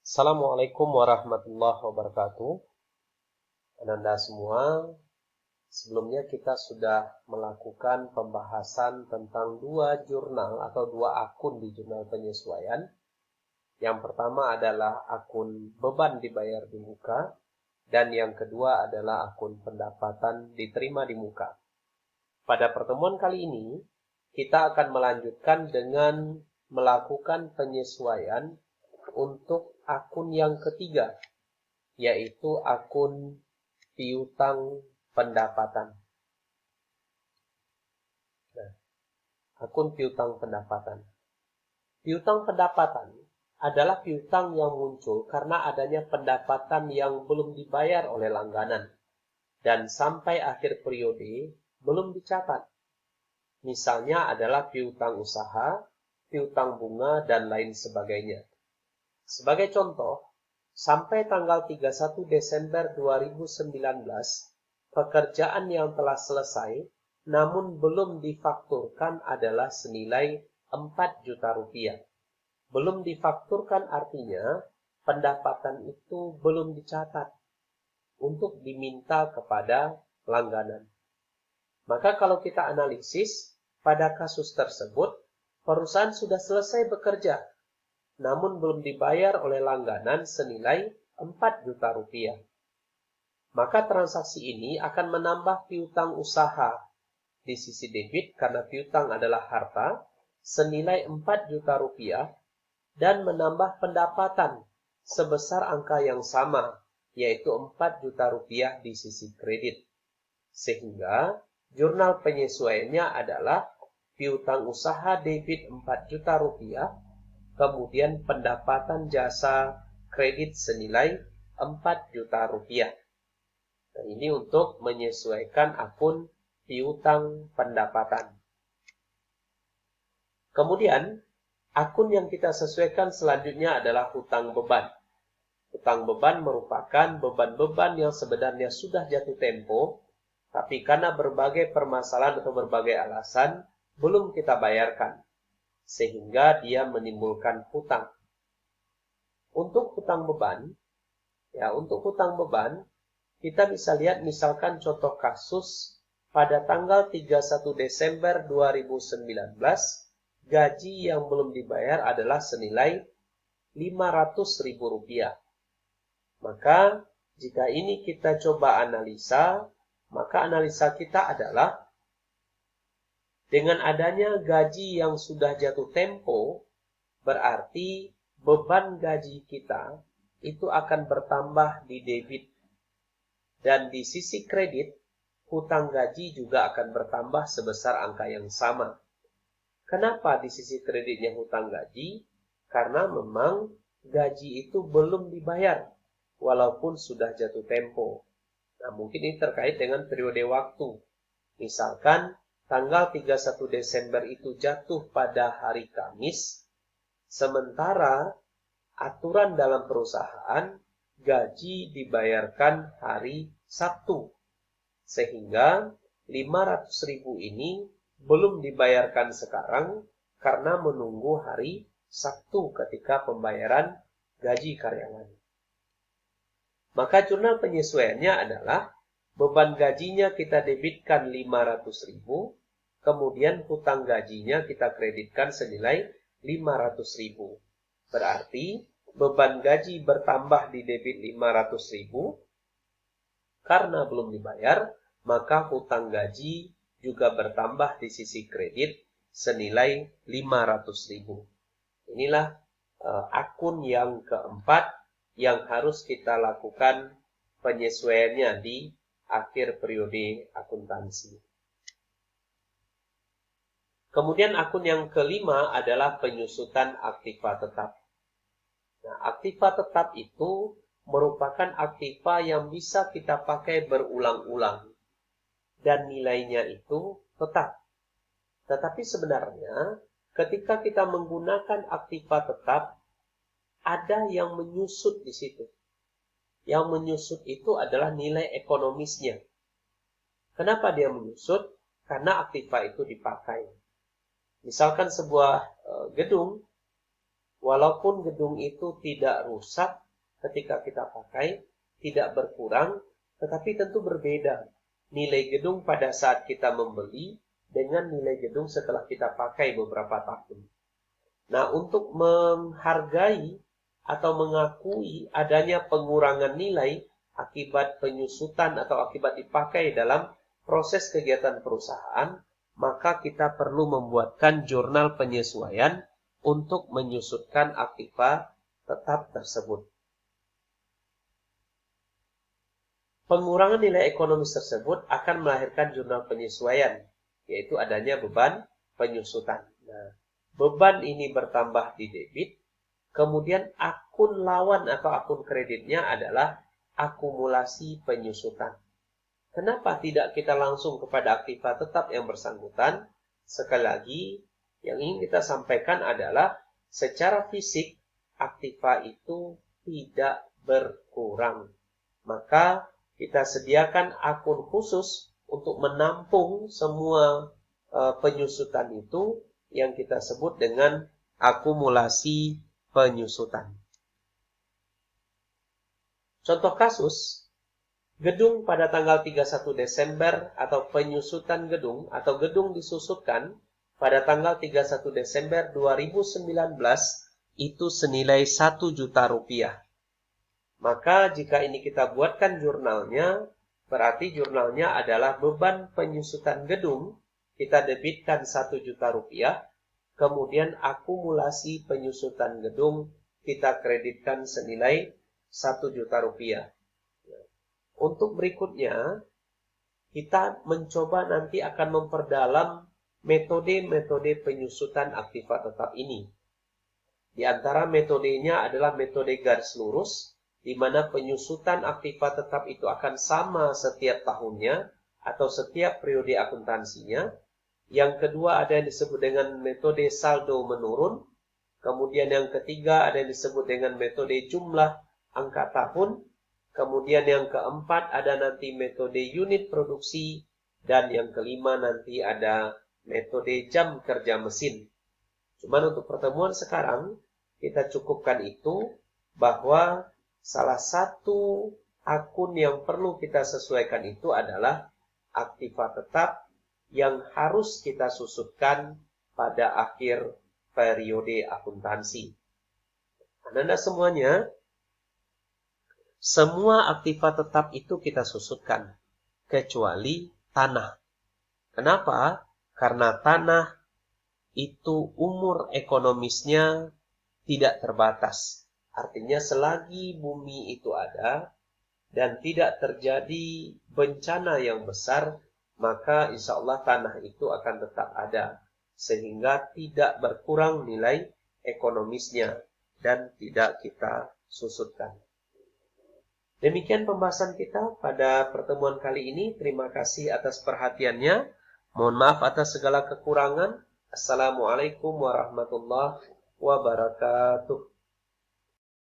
Assalamualaikum warahmatullahi wabarakatuh. Ananda semua, sebelumnya kita sudah melakukan pembahasan tentang dua jurnal atau dua akun di jurnal penyesuaian. Yang pertama adalah akun beban dibayar di muka, dan yang kedua adalah akun pendapatan diterima di muka. Pada pertemuan kali ini, kita akan melanjutkan dengan melakukan penyesuaian untuk akun yang ketiga, yaitu akun piutang pendapatan. Nah, akun piutang pendapatan. Piutang pendapatan adalah piutang yang muncul karena adanya pendapatan yang belum dibayar oleh langganan dan sampai akhir periode belum dicatat. Misalnya adalah piutang usaha, piutang bunga, dan lain sebagainya. Sebagai contoh, sampai tanggal 31 Desember 2019, pekerjaan yang telah selesai namun belum difakturkan adalah senilai 4 juta rupiah. Belum difakturkan artinya pendapatan itu belum dicatat untuk diminta kepada langganan. Maka kalau kita analisis, pada kasus tersebut, perusahaan sudah selesai bekerja, namun belum dibayar oleh langganan senilai 4 juta rupiah. Maka transaksi ini akan menambah piutang usaha di sisi debit karena piutang adalah harta senilai 4 juta rupiah dan menambah pendapatan sebesar angka yang sama, yaitu 4 juta rupiah di sisi kredit. Sehingga jurnal penyesuaiannya adalah piutang usaha debit 4 juta rupiah, kemudian pendapatan jasa kredit senilai 4 juta rupiah. Nah, ini untuk menyesuaikan akun piutang pendapatan. Kemudian, akun yang kita sesuaikan selanjutnya adalah hutang beban. Hutang beban merupakan beban-beban yang sebenarnya sudah jatuh tempo, tapi karena berbagai permasalahan atau berbagai alasan, belum kita bayarkan, sehingga dia menimbulkan hutang. Untuk hutang beban, kita bisa lihat misalkan contoh kasus pada tanggal 31 Desember 2019, gaji yang belum dibayar adalah senilai 500.000 rupiah. Maka jika ini kita coba analisa, maka analisa kita adalah dengan adanya gaji yang sudah jatuh tempo, berarti beban gaji kita itu akan bertambah di debit. Dan di sisi kredit, hutang gaji juga akan bertambah sebesar angka yang sama. Kenapa di sisi kreditnya hutang gaji? Karena memang gaji itu belum dibayar, walaupun sudah jatuh tempo. Nah, mungkin ini terkait dengan periode waktu. Misalkan tanggal 31 Desember itu jatuh pada hari Kamis, sementara aturan dalam perusahaan gaji dibayarkan hari Sabtu. Sehingga 500.000 ini belum dibayarkan sekarang karena menunggu hari Sabtu ketika pembayaran gaji karyawan. Maka jurnal penyesuaiannya adalah beban gajinya kita debitkan 500.000, kemudian hutang gajinya kita kreditkan senilai 500.000. Berarti beban gaji bertambah di debit 500.000 karena belum dibayar, maka hutang gaji juga bertambah di sisi kredit senilai 500.000. Inilah akun yang keempat yang harus kita lakukan penyesuaiannya di akhir periode akuntansi. Kemudian akun yang kelima adalah penyusutan aktiva tetap. Nah, aktiva tetap itu merupakan aktiva yang bisa kita pakai berulang-ulang dan nilainya itu tetap. Tetapi sebenarnya ketika kita menggunakan aktiva tetap, ada yang menyusut di situ. Yang menyusut itu adalah nilai ekonomisnya. Kenapa dia menyusut? Karena aktiva itu dipakai. Misalkan sebuah gedung walaupun gedung itu tidak rusak ketika kita pakai, tidak berkurang, tetapi tentu berbeda nilai gedung pada saat kita membeli dengan nilai gedung setelah kita pakai beberapa tahun. Nah, untuk menghargai atau mengakui adanya pengurangan nilai akibat penyusutan atau akibat dipakai dalam proses kegiatan perusahaan, maka kita perlu membuatkan jurnal penyesuaian untuk menyusutkan aktiva tetap tersebut. Pengurangan nilai ekonomis tersebut akan melahirkan jurnal penyesuaian, yaitu adanya beban penyusutan. Nah, beban ini bertambah di debit, kemudian akun lawan atau akun kreditnya adalah akumulasi penyusutan. Kenapa tidak kita langsung kepada aktiva tetap yang bersangkutan? Sekali lagi, yang ingin kita sampaikan adalah secara fisik aktiva itu tidak berkurang. Maka kita sediakan akun khusus untuk menampung semua penyusutan itu yang kita sebut dengan akumulasi penyusutan. Contoh kasus, gedung pada tanggal 31 Desember atau penyusutan gedung atau gedung disusutkan pada tanggal 31 Desember 2019 itu senilai 1 juta rupiah. Maka jika ini kita buatkan jurnalnya, berarti jurnalnya adalah beban penyusutan gedung, kita debitkan 1 juta rupiah, kemudian akumulasi penyusutan gedung kita kreditkan senilai 1 juta rupiah. Untuk berikutnya, kita mencoba nanti akan memperdalam metode-metode penyusutan aktiva tetap ini. Di antara metodenya adalah metode garis lurus, di mana penyusutan aktiva tetap itu akan sama setiap tahunnya atau setiap periode akuntansinya. Yang kedua ada yang disebut dengan metode saldo menurun. Kemudian yang ketiga ada yang disebut dengan metode jumlah angka tahun. Kemudian yang keempat ada nanti metode unit produksi. Dan yang kelima nanti ada metode jam kerja mesin. Cuman untuk pertemuan sekarang kita cukupkan itu, bahwa salah satu akun yang perlu kita sesuaikan itu adalah aktiva tetap yang harus kita susutkan pada akhir periode akuntansi. Anda semuanya, semua aktiva tetap itu kita susutkan, kecuali tanah. Kenapa? Karena tanah itu umur ekonomisnya tidak terbatas. Artinya selagi bumi itu ada dan tidak terjadi bencana yang besar, maka insya Allah tanah itu akan tetap ada. Sehingga tidak berkurang nilai ekonomisnya dan tidak kita susutkan. Demikian pembahasan kita pada pertemuan kali ini. Terima kasih atas perhatiannya. Mohon maaf atas segala kekurangan. Assalamualaikum warahmatullahi wabarakatuh.